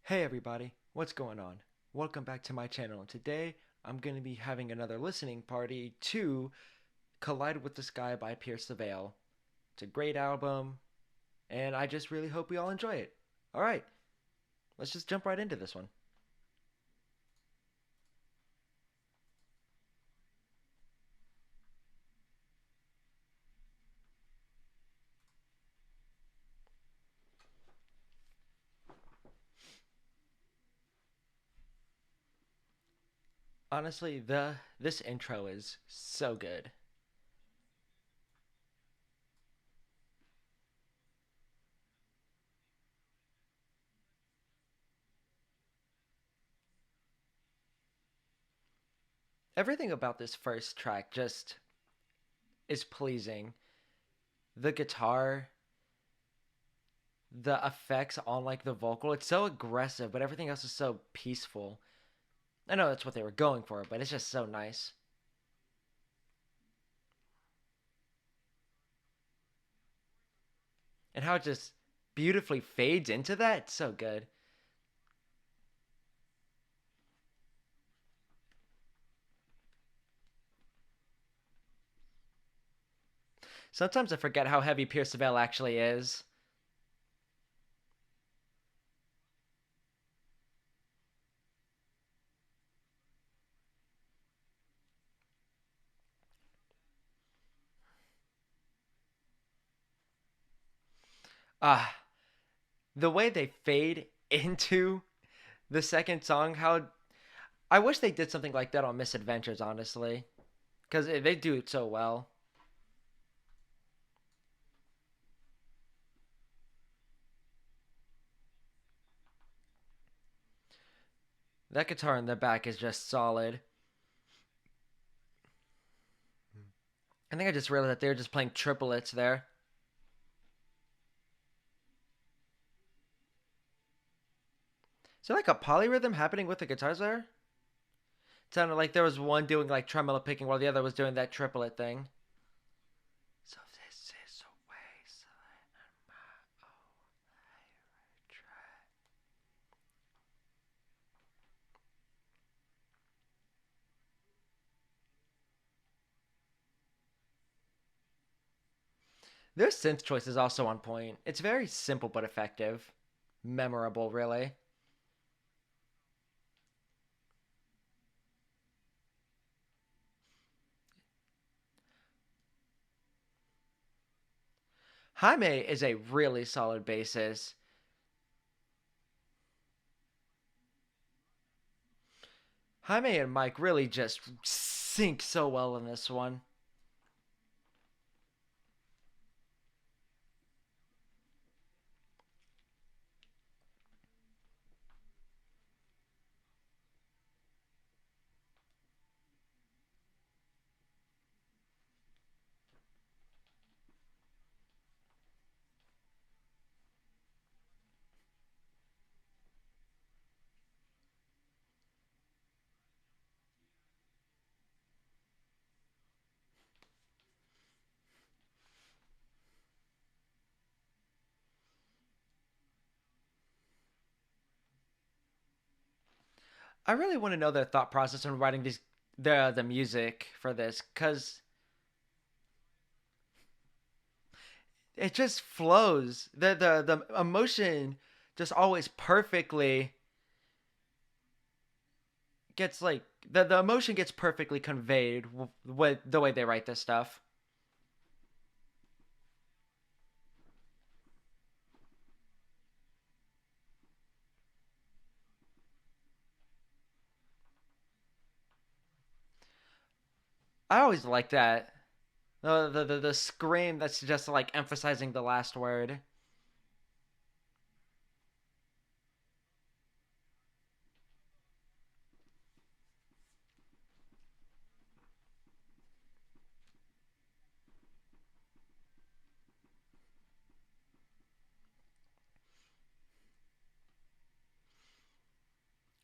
Hey everybody, what's going on? Welcome back to my channel. Today I'm going to be having another listening party to Collide with the Sky by Pierce the Veil. It's a great album, and I just really hope we all enjoy it. Alright, let's just jump right into this one. Honestly, this intro is so good. Everything about this first track just is pleasing. The guitar, the effects on like the vocal, it's so aggressive, but everything else is so peaceful. I know that's what they were going for, but it's just so nice. And how it just beautifully fades into that, it's so good. Sometimes I forget how heavy Pierce the Veil actually is. Ah, the way they fade into the second song, how I wish they did something like that on Misadventures, honestly, because they do it so well. That guitar in the back is just solid. I think I just realized that they were just playing triplets there. Is there like a polyrhythm happening with the guitars there? It sounded like there was one doing like tremolo picking while the other was doing that triplet thing. So this is a wasteland on my own track. Their synth choice is also on point. It's very simple but effective. Memorable, really. Jaime is a really solid bassist. Jaime and Mike really just sync so well in this one. I really want to know their thought process when writing the music for this, cause it just flows. The emotion just always perfectly gets like the emotion gets perfectly conveyed with the way they write this stuff. I always like that. The scream that's just like emphasizing the last word.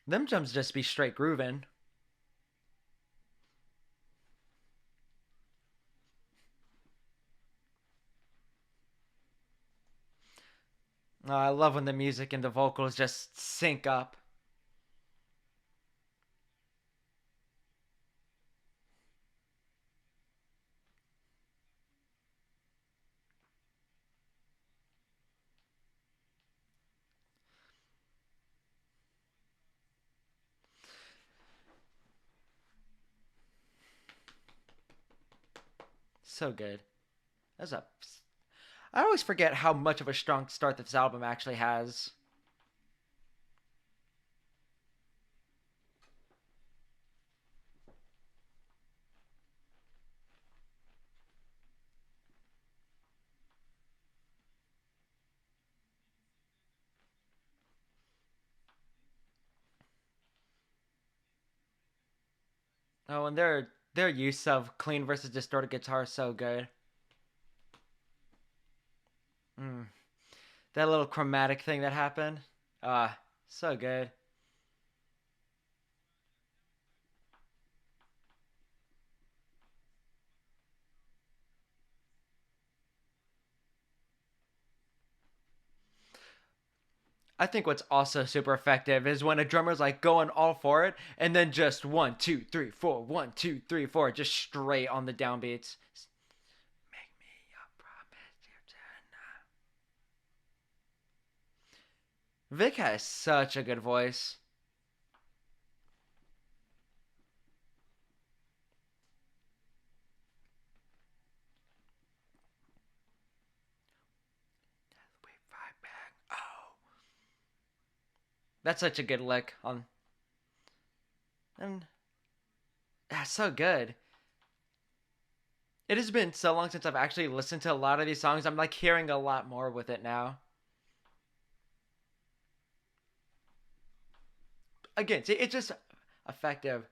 Them jumps just be straight grooving. I love when the music and the vocals just sync up. So good. That's a. I always forget how much of a strong start this album actually has. Oh, and their use of clean versus distorted guitar is so good. Mm. That little chromatic thing that happened. So good. I think what's also super effective is when a drummer's like going all for it and then just 1, 2, 3, 4, 1, 2, 3, 4, just straight on the downbeats. Make me a promise you tonight. Vic has such a good voice. Oh, that's such a good lick on, and that's so good. It has been so long since I've actually listened to a lot of these songs. I'm like hearing a lot more with it now. Again, see, it's just effective.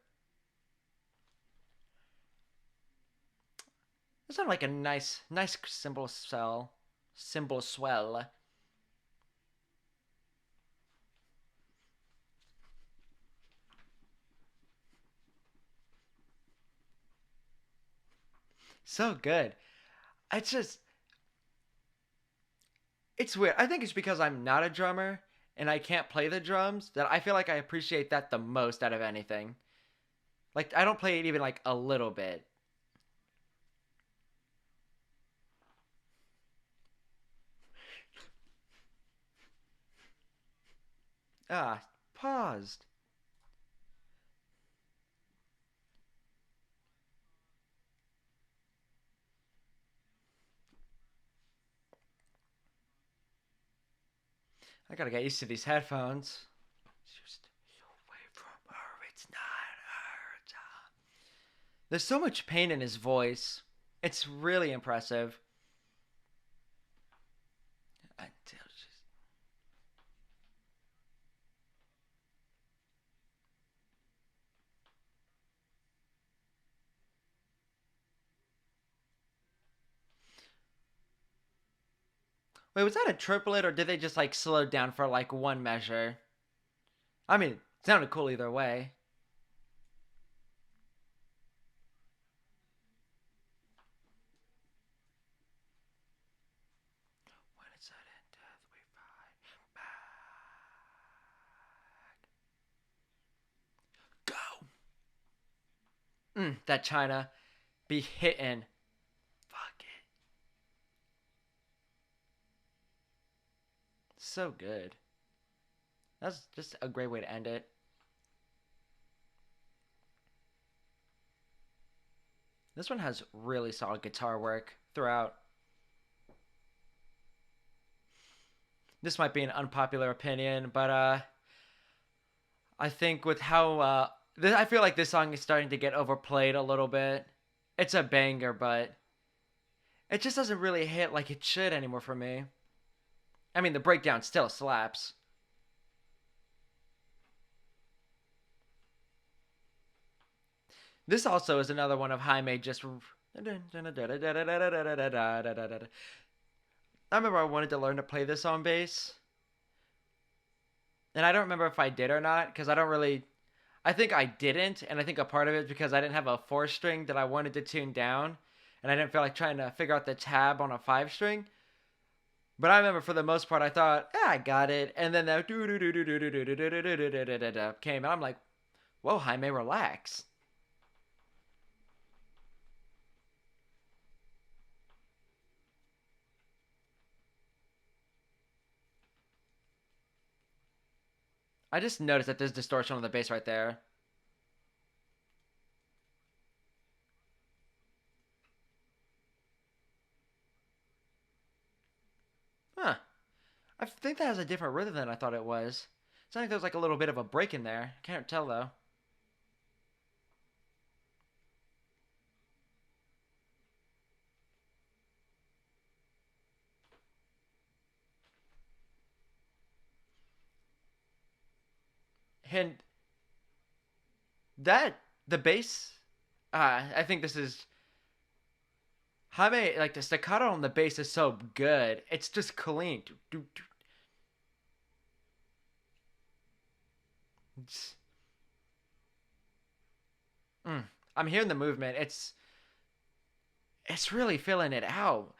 It's not like a nice cymbal swell. So good. It's just, it's weird. I think it's because I'm not a drummer and I can't play the drums that I feel like I appreciate that the most out of anything. Like I don't play it even like a little bit. Ah, paused. I gotta get used to these headphones. Just away from her, it's not her job. There's so much pain in his voice. It's really impressive. Until she's... Wait, was that a triplet or did they just like slow down for like one measure? I mean, it sounded cool either way. When it's sudden death, we fight back. Go! That China be hitting. Fuck it. So good. That's just a great way to end it. This one has really solid guitar work throughout. This might be an unpopular opinion, but I think with how I feel like this song is starting to get overplayed a little bit. It's a banger, but it just doesn't really hit like it should anymore for me. I mean, the breakdown still slaps. This also is another one of Jaime just. I remember I wanted to learn to play this on bass, and I don't remember if I did or not because I don't really. I think I didn't, and I think a part of it is because I didn't have a 4 string that I wanted to tune down, and I didn't feel like trying to figure out the tab on a 5 string. But I remember for the most part, I thought, I got it. And then that came, and I'm like, whoa, Jaime, relax. I just noticed that there's distortion on the bass right there. Huh. I think that has a different rhythm than I thought it was. It's like there's like a little bit of a break in there. Can't tell though. And that the bass, I think this is Jaime. Like the staccato on the bass is so good. It's just clean. It's, mm, I'm hearing the movement. It's really filling it out.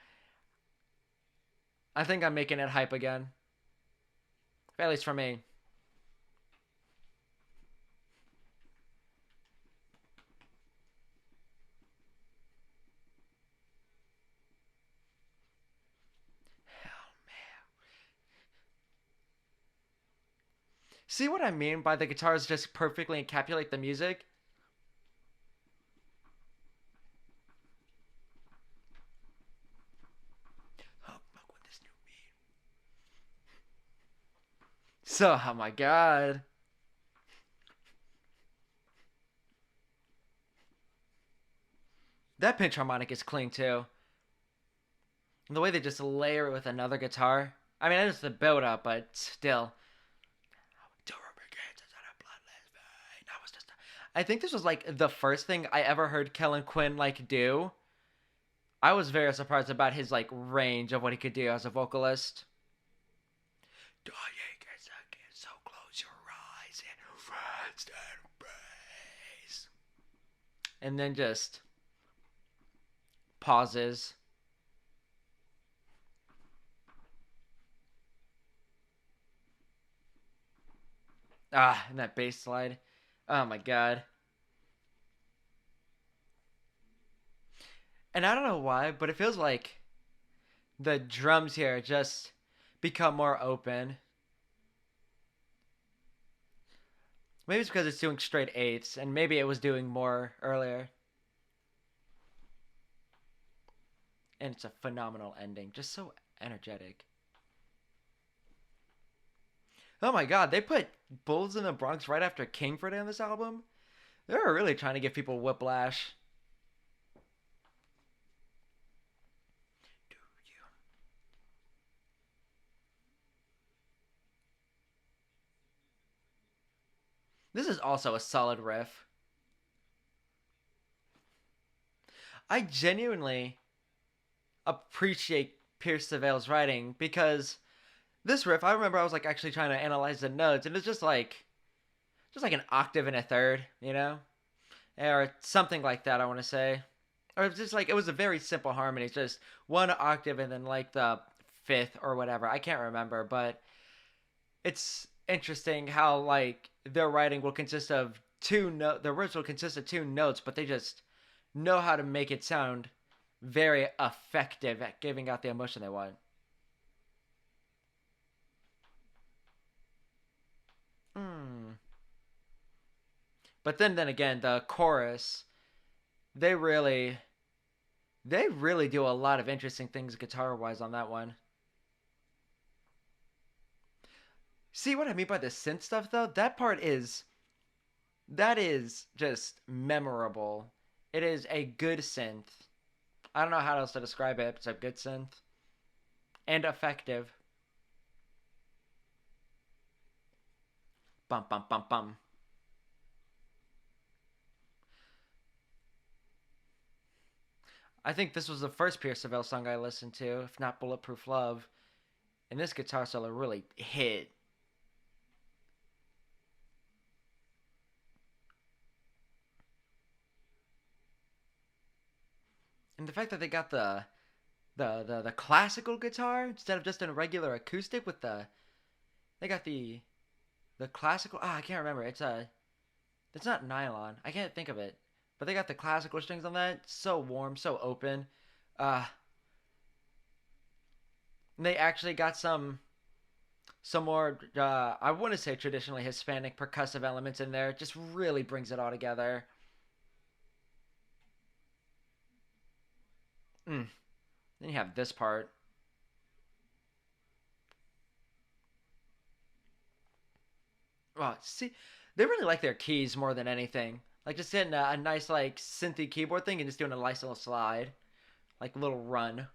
I think I'm making it hype again. At least for me. See what I mean by the guitars just perfectly encapsulate the music? Oh, fuck with this new beat. So, oh my god. That pinch harmonic is clean too. And the way they just layer it with another guitar. I mean, it's the build up, but still. I think this was like the first thing I ever heard Kellen Quinn like do. I was very surprised about his like range of what he could do as a vocalist. So close your eyes and rest and praise. And then just pauses. And that bass slide. Oh my god. And I don't know why, but it feels like the drums here just become more open. Maybe it's because it's doing straight eighths, and maybe it was doing more earlier. And it's a phenomenal ending. Just so energetic. Oh my god, they put Bulls in the Bronx right after Kingford on this album? They were really trying to give people whiplash. This is also a solid riff. I genuinely appreciate Pierce Savale's writing because this riff, I remember I was like actually trying to analyze the notes, and it's just like an octave and a third, you know, or something like that. I want to say, or it's just like it was a very simple harmony. It's just one octave and then like the fifth or whatever. I can't remember, but it's interesting how like their writing will consist of two note. The words will consist of two notes, but they just know how to make it sound very effective at giving out the emotion they want. Hmm. But then again, the chorus, they really they really do a lot of interesting things guitar wise on that one. See what I mean by the synth stuff though? That is just memorable. It is a good synth. I don't know how else to describe it. It's a good synth and effective. Bum bum bum bum. I think this was the first Pierce Savelle song I listened to, if not Bulletproof Love. And this guitar solo really hit. And the fact that they got the the classical guitar instead of just a regular acoustic with they got the classical. I can't remember. It's not nylon. I can't think of it. But they got the classical strings on that. So warm, so open. Uh, they actually got some more I wouldn't say traditionally Hispanic percussive elements in there. It just really brings it all together. Mm. Then you have this part. Well, see, they really like their keys more than anything. Like just hitting a nice like synthy keyboard thing and just doing a nice little slide, like a little run.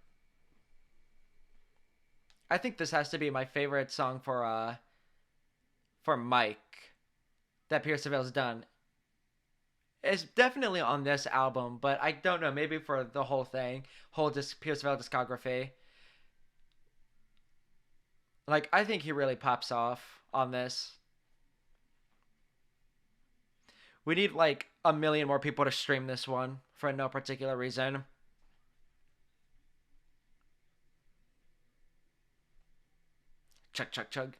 I think this has to be my favorite song for Mike that Pierce Seville's done. It's definitely on this album, but I don't know, maybe for the whole thing, whole Pierce Seville discography. Like I think he really pops off on this. We need like a million more people to stream this one for no particular reason. Chug chug chug.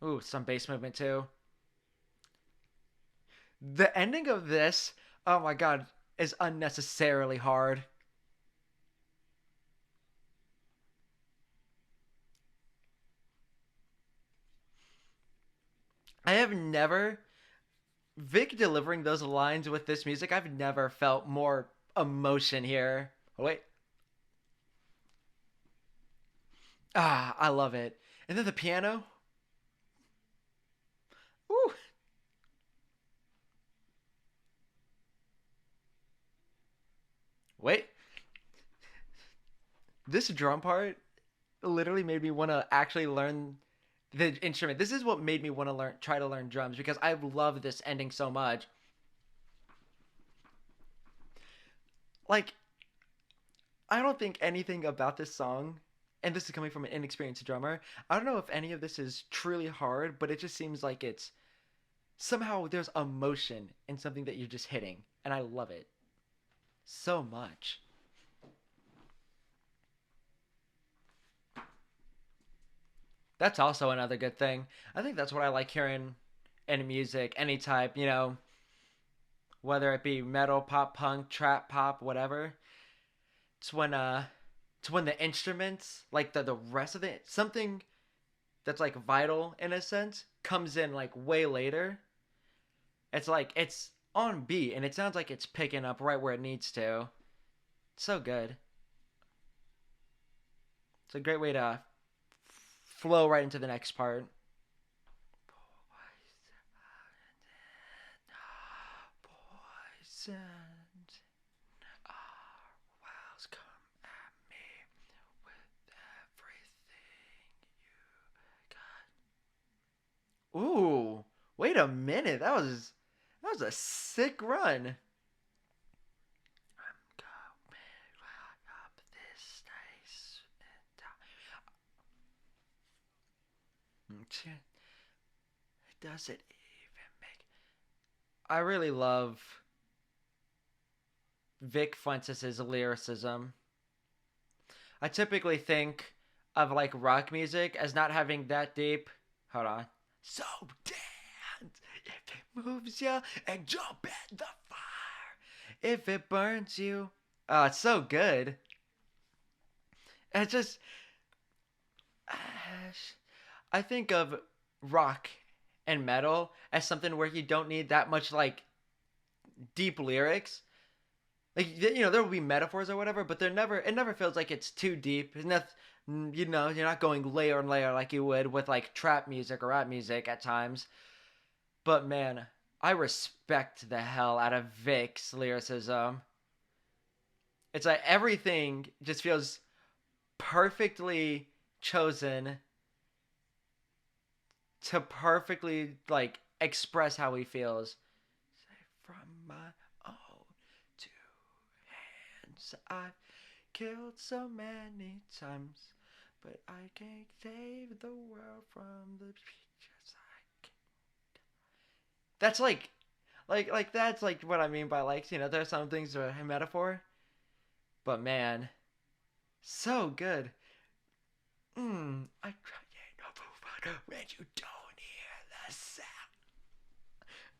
Ooh, some bass movement too. The ending of this, oh my god, is unnecessarily hard. I have never Vic delivering those lines with this music. I've never felt more emotion here. Oh, wait. I love it. And then the piano. Ooh. Wait. This drum part literally made me want to actually learn the instrument. This is what made me want to try to learn drums because I love this ending so much. Like, I don't think anything about this song, and this is coming from an inexperienced drummer, I don't know if any of this is truly hard, but it just seems like it's somehow there's emotion in something that you're just hitting, and I love it so much. That's also another good thing. I think that's what I like hearing in music, any type, whether it be metal, pop, punk, trap, pop, whatever. It's when it's when the instruments, like the rest of it, something that's like vital in a sense, comes in like way later. It's like it's on beat and it sounds like it's picking up right where it needs to. It's so good. It's a great way to flow right into the next part. Poison. Wow, come at me with everything you got. Ooh, wait a minute. That was a sick run. I'm going up this nice. Does it even make? I really love Vic Fuentes' lyricism. I typically think of like rock music as not having that deep. Hold on. So dance if it moves you and jump in the fire if it burns you. Oh, it's so good. And it's just I think of rock and metal as something where you don't need that much like deep lyrics. Like there will be metaphors or whatever, but it never feels like it's too deep. It's not, you're not going layer and layer like you would with like trap music or rap music at times. But man, I respect the hell out of Vic's lyricism. It's like everything just feels perfectly chosen to perfectly like express how he feels. Say from my own two hands, I've killed so many times, but I can't save the world from the creatures I can. That's like that's like what I mean by like there's some things that are a metaphor. But man, so good. I try to move on when you don't hear the sound.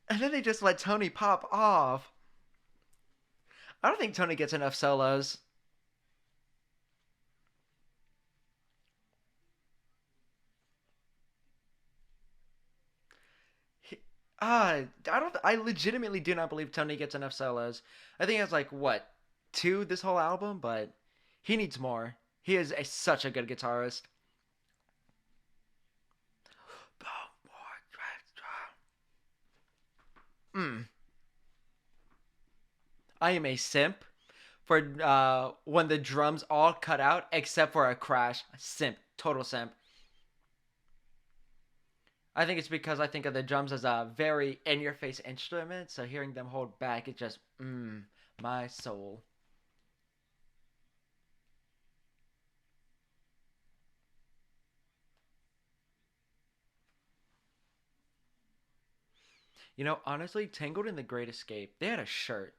And then they just let Tony pop off. I don't think Tony gets enough solos. He, I don't. I legitimately do not believe Tony gets enough solos. I think it's like what, two this whole album, but he needs more. He is such a good guitarist. Mm. I am a simp for when the drums all cut out except for a crash. Simp, total simp. I think it's because I think of the drums as a very in-your-face instrument, so hearing them hold back, it just my soul. You know, honestly, Tangled in the Great Escape, they had a shirt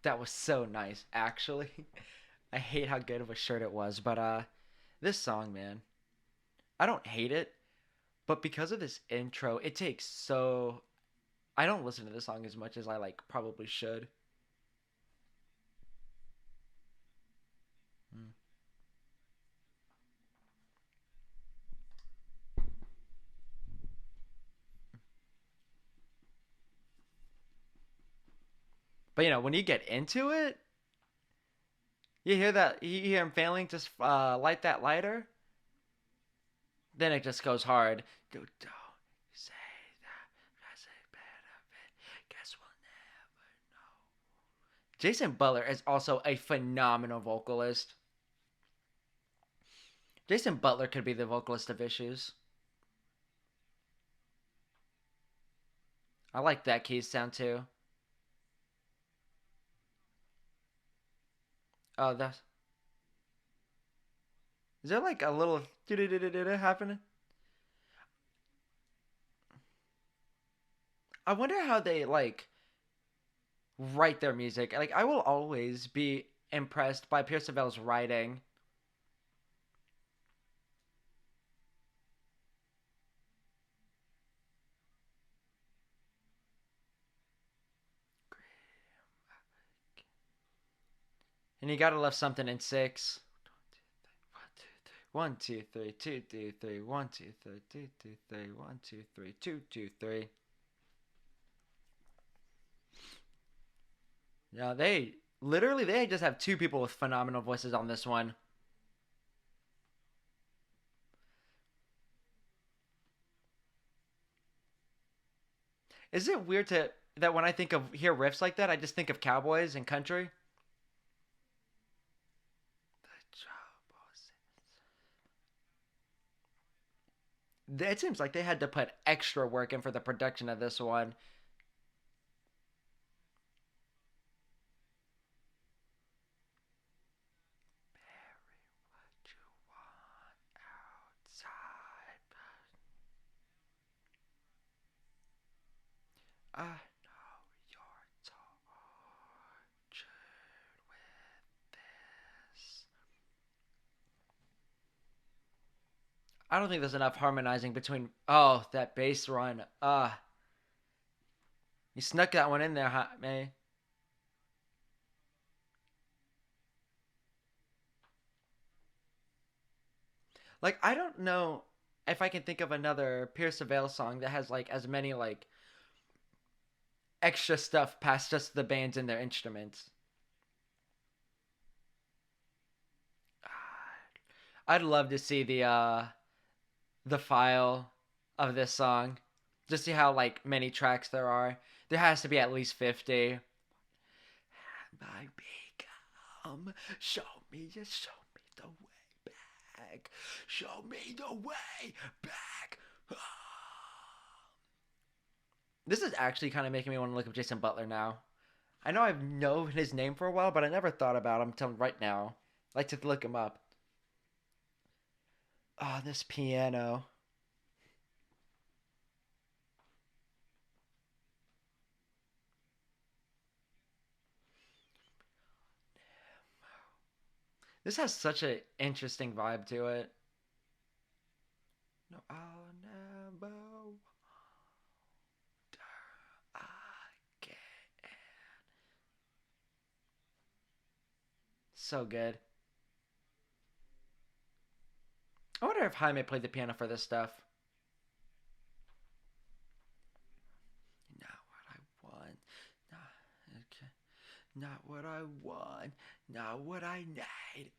that was so nice. Actually, I hate how good of a shirt it was, but this song, man, I don't hate it, but because of this intro, it takes so. I don't listen to this song as much as I like probably should. Mm. But you know, when you get into it, you hear that you hear him failing to light that lighter, then it just goes hard. Don't say that. I say better. Guess we'll never know. Jason Butler is also a phenomenal vocalist. Jason Butler could be the vocalist of Issues. I like that key sound too. Oh, that's is there like a little happening? I wonder how they like write their music. Like I will always be impressed by Pierce writing. And you gotta love something in six. One, two, three, two, two, three, one, two, three, two, two, three, one, two, three, two, two, three. Yeah, they literally they just have two people with phenomenal voices on this one. Is it weird to that when I think of hear riffs like that, I just think of cowboys and country? It seems like they had to put extra work in for the production of this one. I know you're tortured with this. I don't think there's enough harmonizing between. Oh, that bass run. You snuck that one in there, huh, May? Like, I don't know if I can think of another Pierce Veil song that has like as many like extra stuff past just the bands and their instruments. I'd love to see the file of this song. Just see how like many tracks there are. There has to be at least 50. My become show me just show me the way back. Show me the way back. This is actually kind of making me want to look up Jason Butler now. I know I've known his name for a while, but I never thought about him until right now. I like to look him up. Oh, this piano. This has such an interesting vibe to it. No, I'll never again. So good. I wonder if Jaime played the piano for this stuff. Not what I want. Not, okay. Not what I want. Not what I need.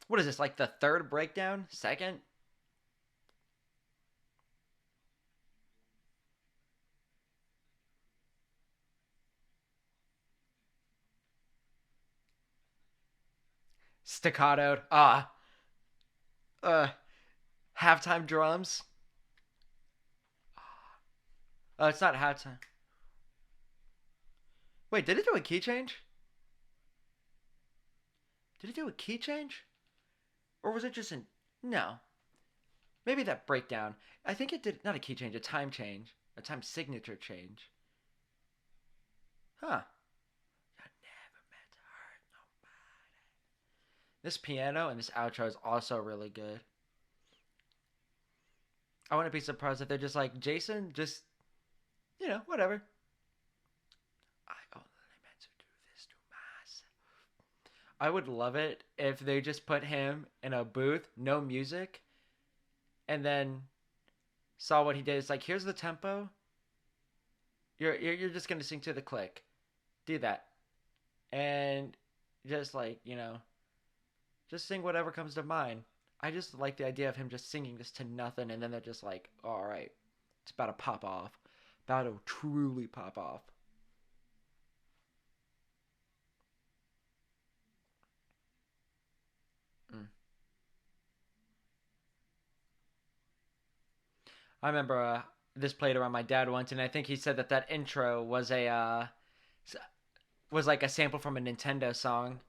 What is this, like the third breakdown? Second? Staccato. Uh, halftime drums. It's not halftime. Wait, did it do a key change? Did it do a key change? Or was it just an. No. Maybe that breakdown. I think it did. Not a key change, a time change. A time signature change. Huh. I never meant to hurt nobody. This piano and this outro is also really good. I wouldn't be surprised if they're just like, Jason, just, whatever. I only meant to do this to myself. I would love it if they just put him in a booth, no music, and then saw what he did. It's like, here's the tempo. You're just gonna sing to the click. Do that, and just like just sing whatever comes to mind. I just like the idea of him just singing this to nothing, and then they're just like, all right, it's about to pop off, about to truly pop off. Mm. I remember this played around my dad once, and I think he said that that intro was a was like a sample from a Nintendo song,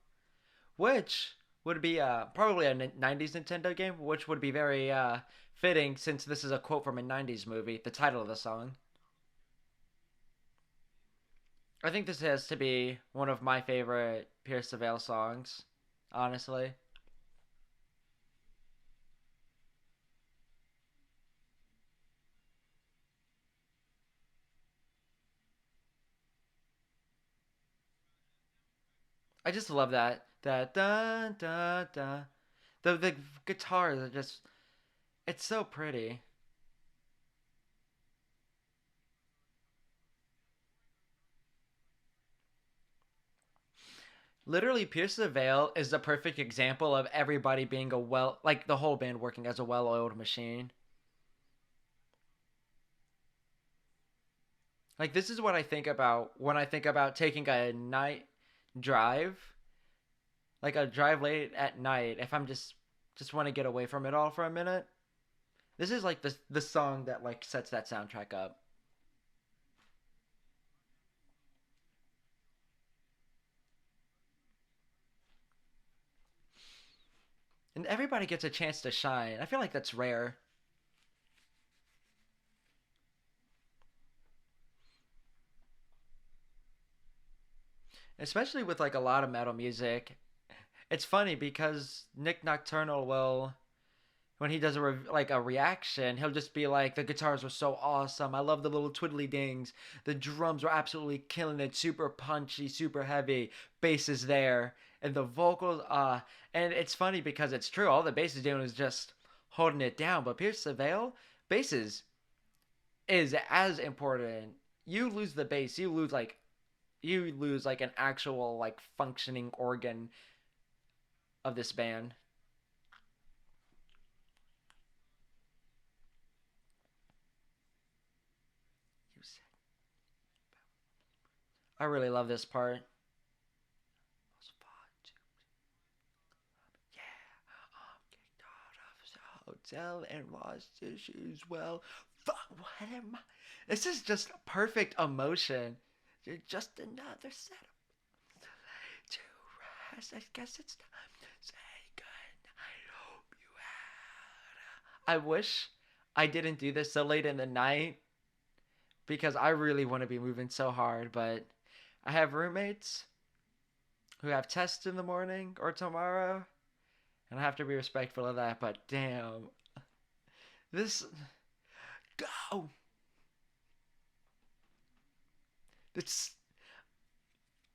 which would be probably a 90s Nintendo game, which would be very fitting since this is a quote from a 90s movie, the title of the song. I think this has to be one of my favorite Pierce the Veil songs, honestly. I just love that. That da da da. The guitars are just it's so pretty. Literally, Pierce the Veil is the perfect example of everybody being like the whole band working as a well-oiled machine. Like this is what I think about when I think about taking a night drive, like a drive late at night. If I'm just want to get away from it all for a minute, this is like the song that like sets that soundtrack up. And everybody gets a chance to shine. I feel like that's rare, especially with like a lot of metal music. It's funny because Nick Nocturnal will when he does like a reaction, he'll just be like, "The guitars were so awesome. I love the little twiddly dings. The drums were absolutely killing it. Super punchy, super heavy. Bass is there, and the vocals. And it's funny because it's true. All the bass is doing is just holding it down. But Pierce the Veil, bass is as important. You lose the bass, you lose like an actual like functioning organ of this band. I really love this part. Hotel and lost his shoes. Well, fuck, what am I? This is just perfect emotion. You're just another setup to rest. I guess it's time to say goodnight. Hope you had. I wish I didn't do this so late in the night because I really want to be moving so hard, but I have roommates who have tests in the morning or tomorrow, and I have to be respectful of that. But damn, this go. It's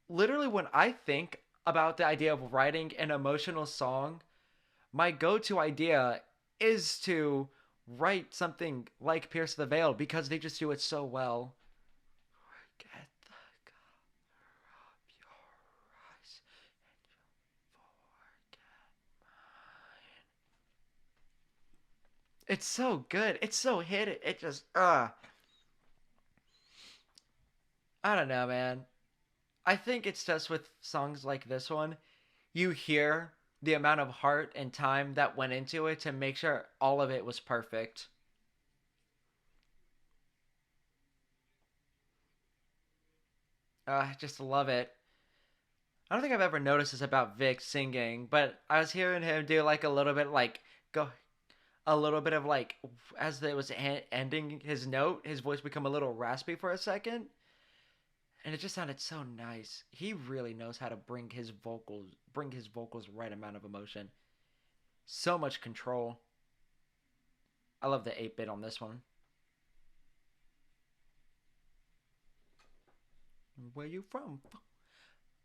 literally when I think about the idea of writing an emotional song, my go-to idea is to write something like Pierce the Veil because they just do it so well. Get the color of your eyes and you'll forget mine. It's so good. It's so hit. It just I don't know, man. I think it's just with songs like this one, you hear the amount of heart and time that went into it to make sure all of it was perfect. I just love it. I don't think I've ever noticed this about Vic singing, but I was hearing him do like a little bit like go a little bit of like as it was ending his note, his voice become a little raspy for a second, and it just sounded so nice. He really knows how to bring his vocals right amount of emotion. So much control. I love the 8-bit on this one. Where you from?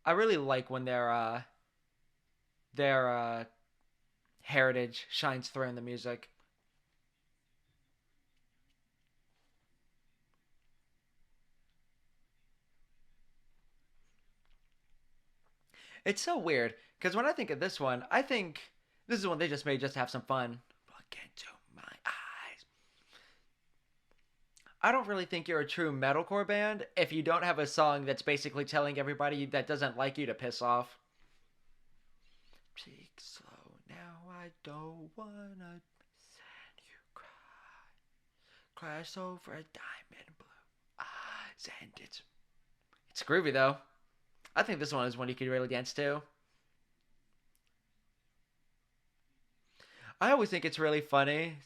I really like when their heritage shines through in the music. It's so weird because when I think of this one, I think this is one they just made just to have some fun. Look into my eyes. I don't really think you're a true metalcore band if you don't have a song that's basically telling everybody that doesn't like you to piss off. Speak slow now, I don't wanna send you cry. Crash over a diamond blue eyes, and it's groovy though. I think this one is one you could really dance to. I always think it's really funny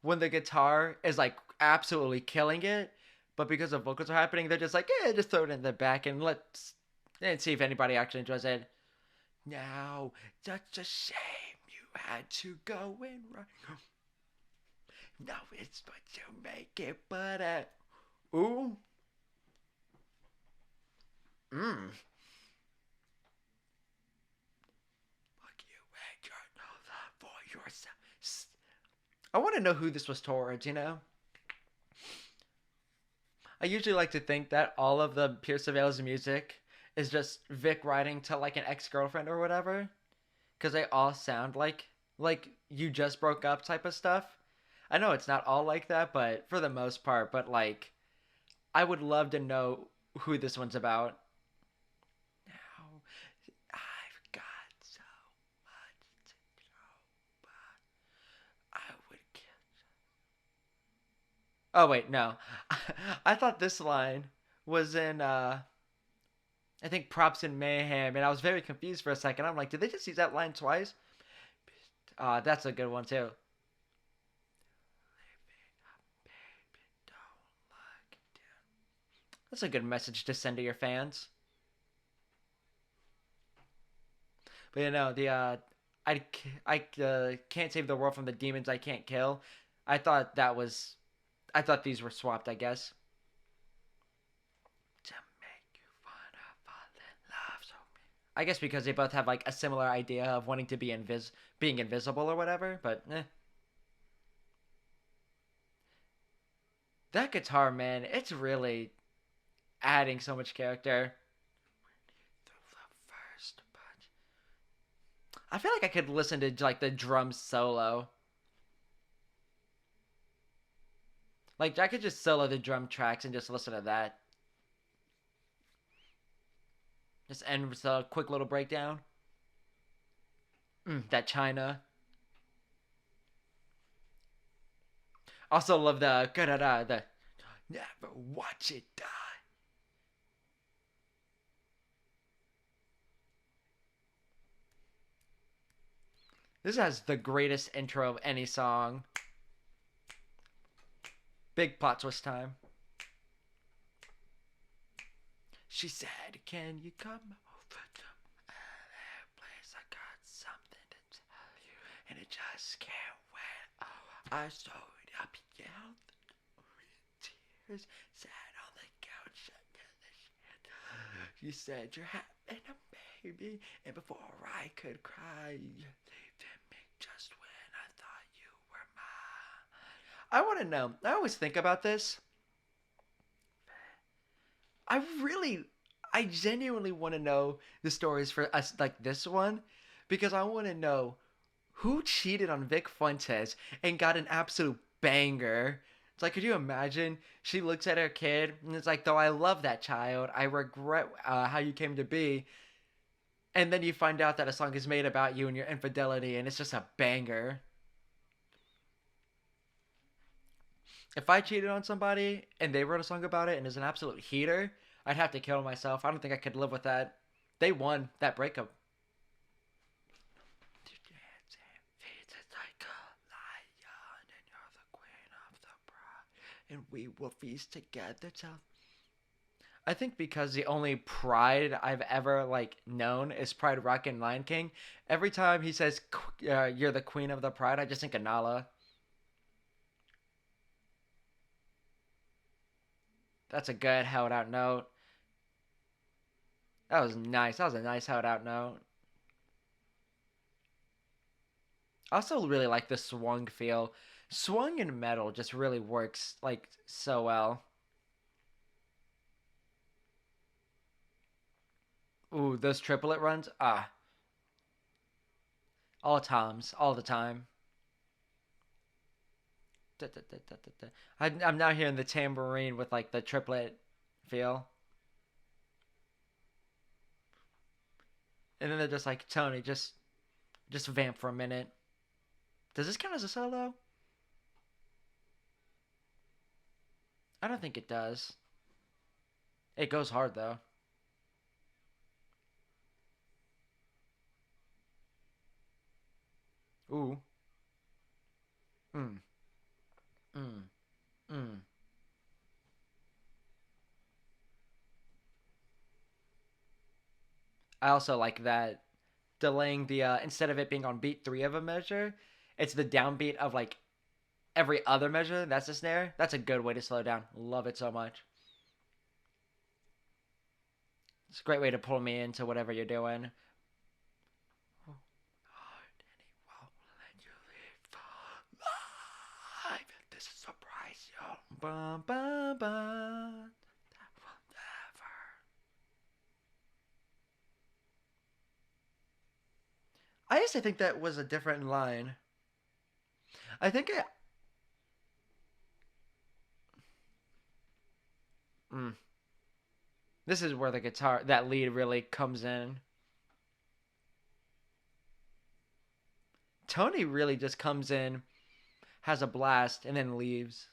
when the guitar is like absolutely killing it, but because the vocals are happening, they're just like, yeah, just throw it in the back and see if anybody actually enjoys it. Now, such a shame you had to go and run. No, it's what you make it, but ooh, mmm. Fuck you and your love for yourself. I want to know who this was towards, you know? I usually like to think that all of the Pierce Surveillance music is just Vic writing to like an ex girlfriend or whatever, because they all sound like you just broke up type of stuff. I know it's not all like that, but for the most part. But like, I would love to know who this one's about. Now I've got so much to know, but I would kill. Oh wait, no, I thought this line was in I think props in Mayhem, and I was very confused for a second. I'm like, did they just use that line twice? That's a good one too. That's a good message to send to your fans. But you know, the I can't save the world from the demons I can't kill. I thought that was I thought these were swapped. I guess to make you wanna fall in love. So I guess because they both have like a similar idea of wanting to be being invisible or whatever. But that guitar, man, it's really adding so much character. The first punch. I feel like I could listen to like the drum solo. Like I could just solo the drum tracks and just listen to that. Just end with a quick little breakdown. That China. Also love the never watch it die. This has the greatest intro of any song. Big plot twist time. She said, "Can you come over to just can't win. Oh, I showed up, yelled, tears, sat on the couch, you said you're having a baby, and before I could cry, you leaved me just when I thought you were mine. I want to know. I always think about this. I really, I genuinely want to know the stories for us like this one, because I want to know who cheated on Vic Fuentes and got an absolute banger. It's like, could you imagine? She looks at her kid and it's like, though I love that child, I regret how you came to be. And then you find out that a song is made about you and your infidelity, and it's just a banger. If I cheated on somebody and they wrote a song about it and is an absolute heater, I'd have to kill myself. I don't think I could live with that. They won that breakup. And we will feast together till. I think because the only Pride I've ever like known is Pride Rock and Lion King. Every time he says "You're the queen of the Pride," I just think of Nala. That's a good held out note. That was nice. That was a nice held out note. I also really like the swung feel. Swung and metal just really works like so well. Ooh, those triplet runs. All times, all the time. Da, da, da, da, da, da. I'm now hearing the tambourine with like the triplet feel, and then they're just like Tony, just vamp for a minute. Does this count as a solo? I don't think it does. It goes hard though. Ooh. Mm. Mm. Mm. I also like that delaying the instead of it being on beat three of a measure, it's the downbeat of like every other measure. That's the snare. That's a good way to slow down. Love it so much. It's a great way to pull me into whatever you're doing. This is a surprise, yo. Bum, bum, bum. That will never. I used to think that was a different line. I think it. Mm, this is where the guitar, that lead really comes in. Tony really just comes in, has a blast, and then leaves.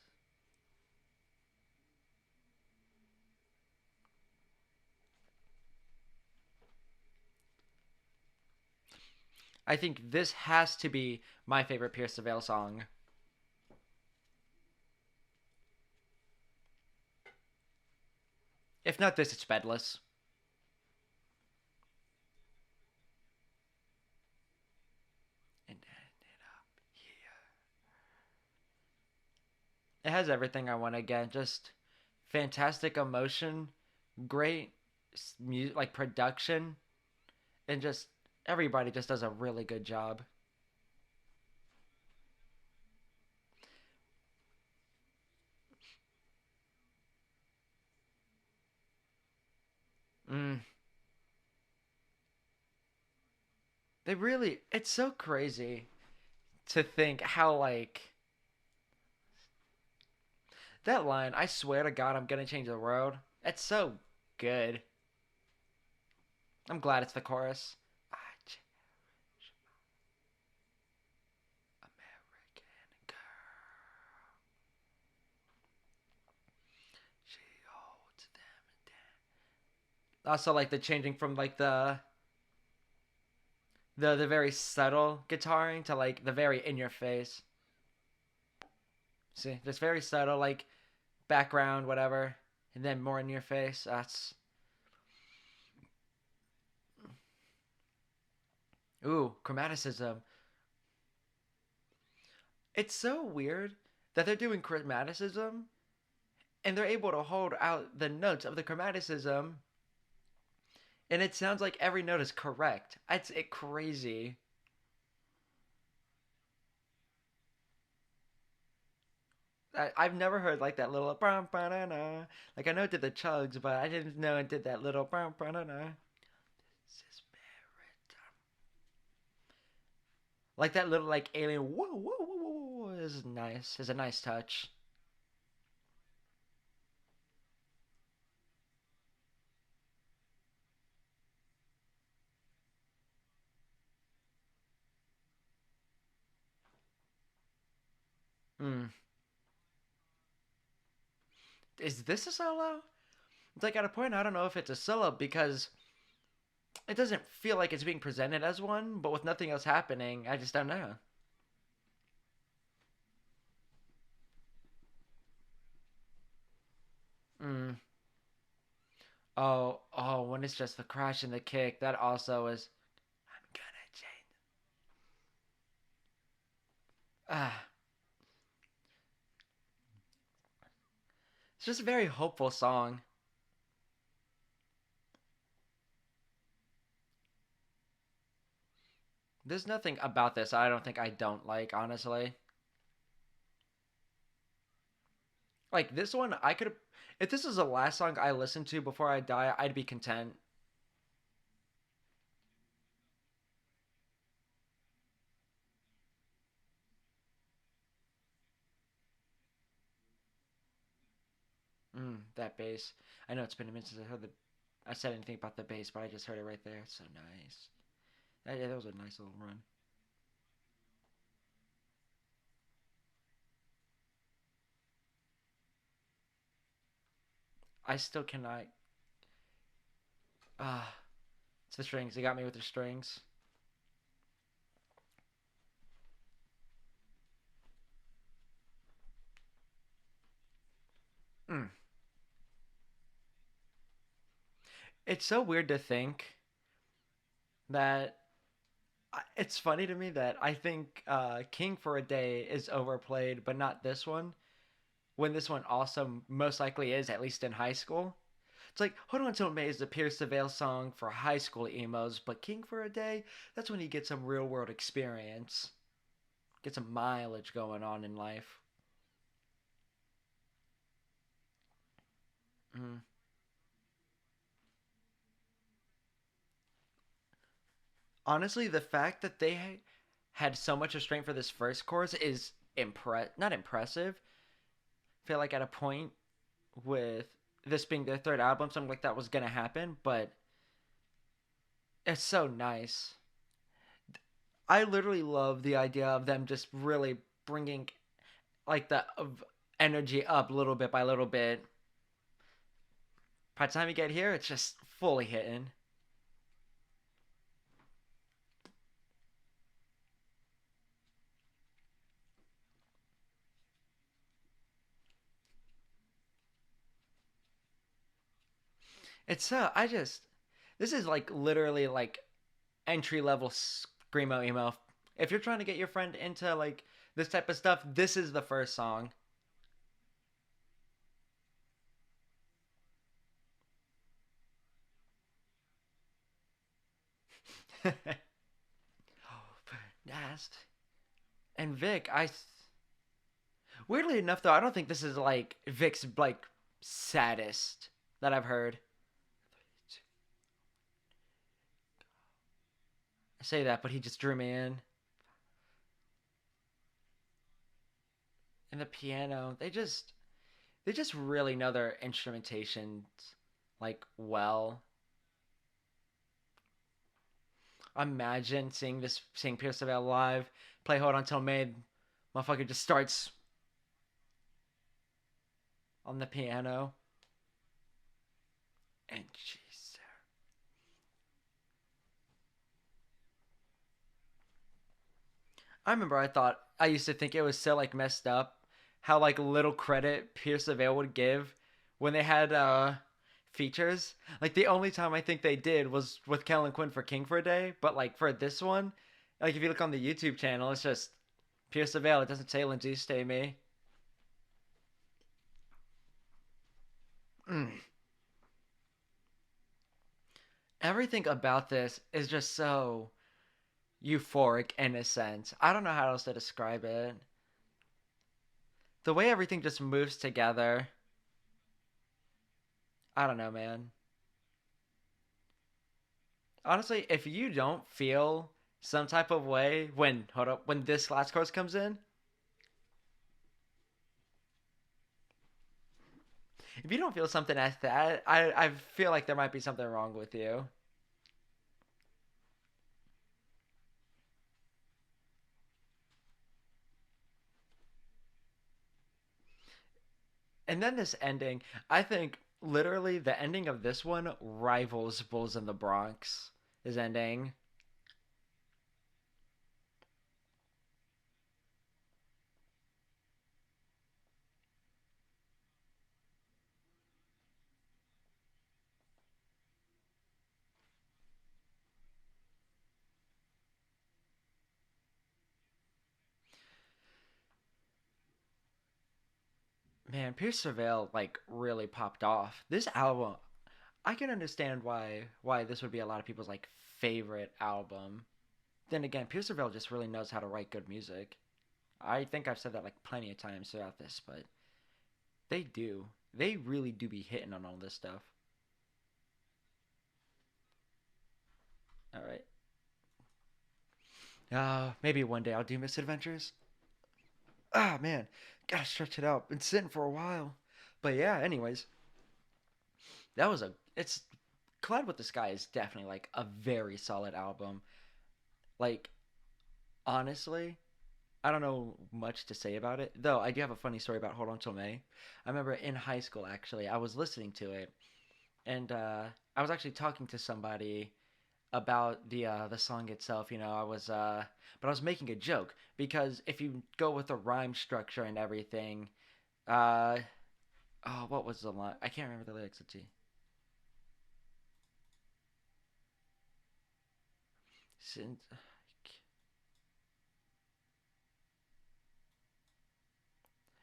I think this has to be my favorite Pierce the Veil song. If not this, it's Bedless. And ended up here. It has everything I want to get. Just fantastic emotion, great like production, and just everybody just does a really good job. Mm, they really, it's so crazy to think how like that line. I swear to God, I'm gonna change the world. It's so good. I'm glad it's the chorus. I cherish American girl. She holds them down. Also, like the changing from like the very subtle guitaring to like the very in your face. See, just very subtle, like background, whatever, and then more in your face. That's ooh, chromaticism. It's so weird that they're doing chromaticism and they're able to hold out the notes of the chromaticism, and it sounds like every note is correct. It's crazy. I've never heard like that little like I know it did the chugs, but I didn't know it did that little like that little like alien whoa whoa whoa whoa, whoa is nice. Is a nice touch. Hmm. Is this a solo? It's like at a point I don't know if it's a solo because it doesn't feel like it's being presented as one, but with nothing else happening, I just don't know. Hmm. Oh, when it's just the crash and the kick, that also is. I'm gonna change. Ah, it's just a very hopeful song. There's nothing about this I don't think I don't like, honestly. Like this one, I could, if this is the last song I listen to before I die, I'd be content. That bass. I know it's been a minute since I said anything about the bass, but I just heard it right there. It's so nice. Yeah, that was a nice little run. I still cannot. Ah, it's the strings. They got me with the strings. Mm. It's so weird to think that it's funny to me that I think King for a Day is overplayed, but not this one. When this one also most likely is, at least in high school. It's like, Hold On Till May is the Pierce the Veil song for high school emos, but King for a Day, that's when you get some real world experience, get some mileage going on in life. Mm. Honestly, the fact that they had so much restraint for this first chorus is not impressive. I feel like at a point with this being their third album, something like that was gonna happen, but it's so nice. I literally love the idea of them just really bringing like the energy up little bit by little bit. By the time you get here, it's just fully hitting. It's so I just this is like literally like entry level screamo emo. If you're trying to get your friend into like this type of stuff, this is the first song. Oh, yes. And Vic, I weirdly enough though, I don't think this is like Vic's like saddest that I've heard. I say that, but he just drew me in. And the piano, they just really know their instrumentation like well. Imagine seeing Pierce the Veil live, play Hold On Till May, motherfucker just starts on the piano. And jeez. I remember I used to think it was so like messed up how like little credit Pierce the Veil would give when they had features. Like the only time I think they did was with Kellen Quinn for King for a Day, but like for this one, like if you look on the YouTube channel, it's just Pierce the veil. It doesn't say Lindsay, stay me. Mm. Everything about this is just so euphoric in a sense. I don't know how else to describe it. The way everything just moves together. I don't know, man. Honestly, if you don't feel some type of way when hold up when this last chorus comes in, if you don't feel something at that, I feel like there might be something wrong with you. And then this ending, I think literally the ending of this one rivals Bulls in the Bronx. His ending. Man, Pierce Surveil like really popped off. This album, I can understand why this would be a lot of people's like favorite album. Then again, Pierce Surveil just really knows how to write good music. I think I've said that like plenty of times throughout this, but they do. They really do be hitting on all this stuff. All right. Maybe one day I'll do Misadventures. Ah, man, gotta stretch it out. Been sitting for a while. But yeah, anyways, that was a. It's Collide with the Sky is definitely like a very solid album. Like honestly, I don't know much to say about it. Though I do have a funny story about Hold On Till May. I remember in high school actually, I was listening to it, and I was actually talking to somebody about the song itself. But I was making a joke because if you go with the rhyme structure and everything, uh, oh, what was the line? I can't remember the lyrics. Let's see. Since,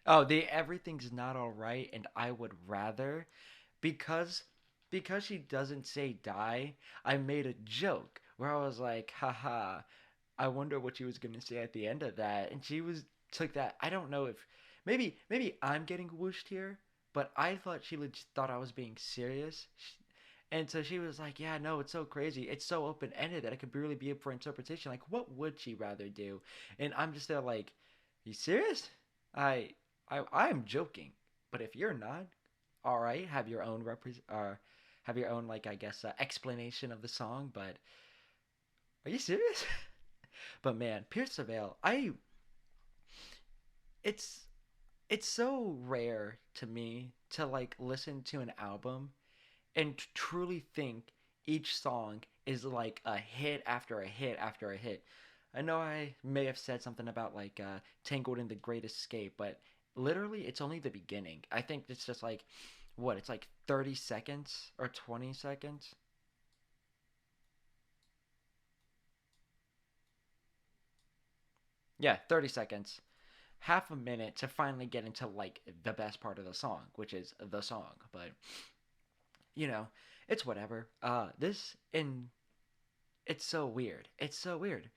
oh, the everything's not all right, and I would rather because she doesn't say die. I made a joke where I was like, haha, I wonder what she was gonna say at the end of that, and she was took that. I don't know if maybe I'm getting whooshed here, but I thought she thought I was being serious, and so she was like, yeah, no, it's so crazy, it's so open ended that it could really be up for interpretation. Like, what would she rather do? And I'm just there like, you serious? I I am joking, but if you're not, all right, have your own like I guess explanation of the song, but are you serious? But man, Pierce Surveil, I it's it's so rare to me to like listen to an album and truly think each song is like a hit after a hit after a hit. I know I may have said something about like Tangled in the Great Escape, but literally it's only the beginning. I think it's just like what, it's like 30 seconds or 20 seconds. Yeah, 30 seconds. Half a minute to finally get into like the best part of the song, which is the song. But you know, it's whatever. This and it's so weird. It's so weird.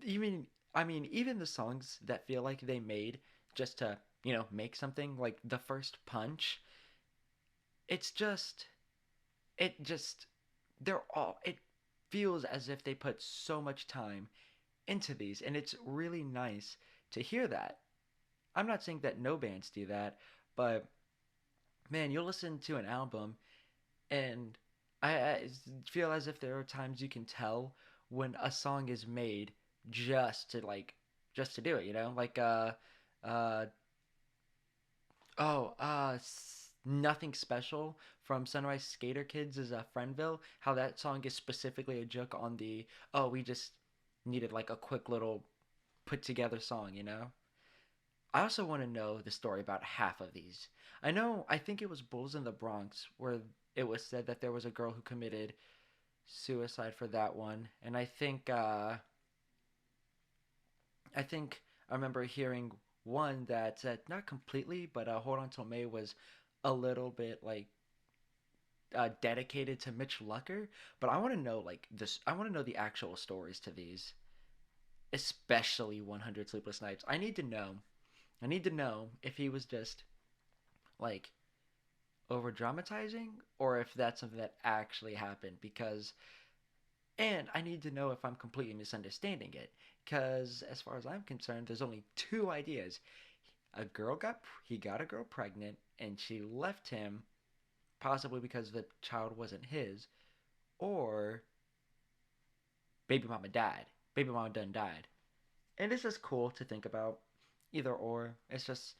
Even I mean, even the songs that feel like they made just to make something like the first punch. It's just it just they're all it feels as if they put so much time into these, and it's really nice to hear that. I'm not saying that no bands do that, but man, you'll listen to an album and I feel as if there are times you can tell when a song is made just to like just to do it, like uh oh nothing special from Sunrise Skater Kids is Friendville. How that song is specifically a joke on the we just needed like a quick little put together song. I also want to know the story about half of these. I think it was Bulls in the Bronx where it was said that there was a girl who committed suicide for that one. And I think I remember hearing one that said not completely, but Hold On Till May was a little bit like dedicated to Mitch Lucker. But I want to know like this. I want to know the actual stories to these, especially 100 Sleepless Nights. I need to know. I need to know if he was just like over dramatizing or if that's something that actually happened because and I need to know if I'm completely misunderstanding it because as far as I'm concerned there's only two ideas. He got a girl pregnant and she left him possibly because the child wasn't his or baby mama died. Baby mama done died. And it's just cool to think about either or. It's just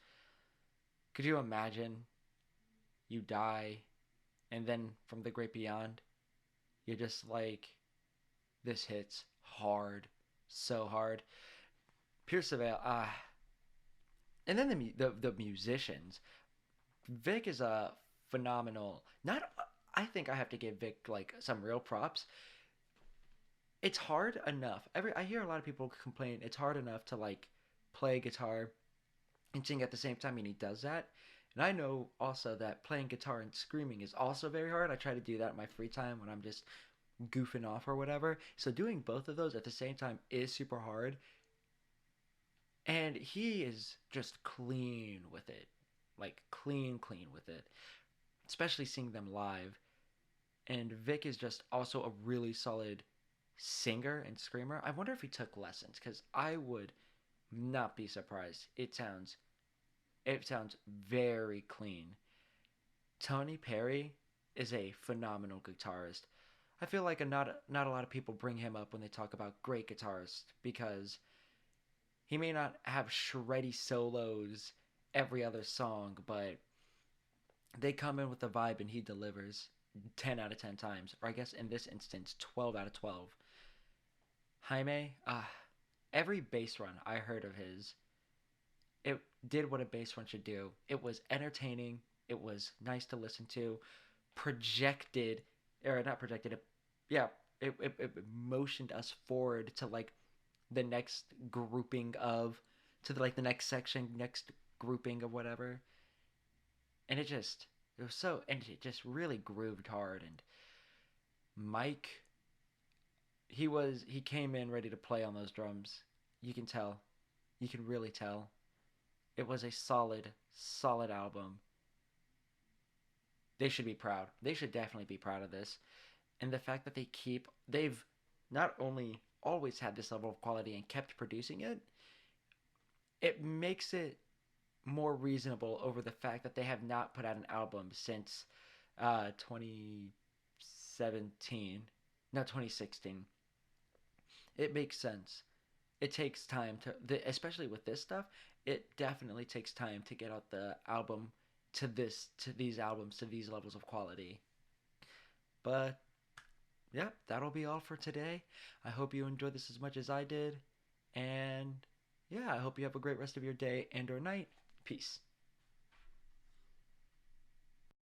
could you imagine you die and then from the great beyond you're just like this hits hard, so hard. Pierce Surveil, and then the musicians. Vic is a phenomenal. Not, I think I have to give Vic like some real props. It's hard enough. I hear a lot of people complain it's hard enough to like play guitar and sing at the same time, and he does that. And I know also that playing guitar and screaming is also very hard. I try to do that in my free time when I'm just goofing off or whatever. So doing both of those at the same time is super hard. And he is just clean with it. Like clean with it. Especially seeing them live. And Vic is just also a really solid singer and screamer. I wonder if he took lessons because I would not be surprised. It sounds very clean. Tony Perry is a phenomenal guitarist. I feel like not a lot of people bring him up when they talk about great guitarists because he may not have shreddy solos every other song, but they come in with the vibe and he delivers 10 out of 10 times. Or I guess in this instance, 12 out of 12. Jaime, every bass run I heard of his, it did what a bass run should do. It was entertaining. It was nice to listen to. Projected, or not projected, yeah, it motioned us forward to like the next grouping of to the, like the next section, next grouping of whatever. And it was so and it just really grooved hard. And Mike, he came in ready to play on those drums. You can tell. You can really tell. It was a solid album. They should be proud. They should definitely be proud of this. And the fact that they've not only always had this level of quality and kept producing it, it makes it more reasonable over the fact that they have not put out an album since 2017, not 2016. It makes sense. It takes time especially with this stuff. It definitely takes time to get out the album to these albums to these levels of quality. But yeah, that'll be all for today. I hope you enjoyed this as much as I did. And yeah, I hope you have a great rest of your day and or night. Peace.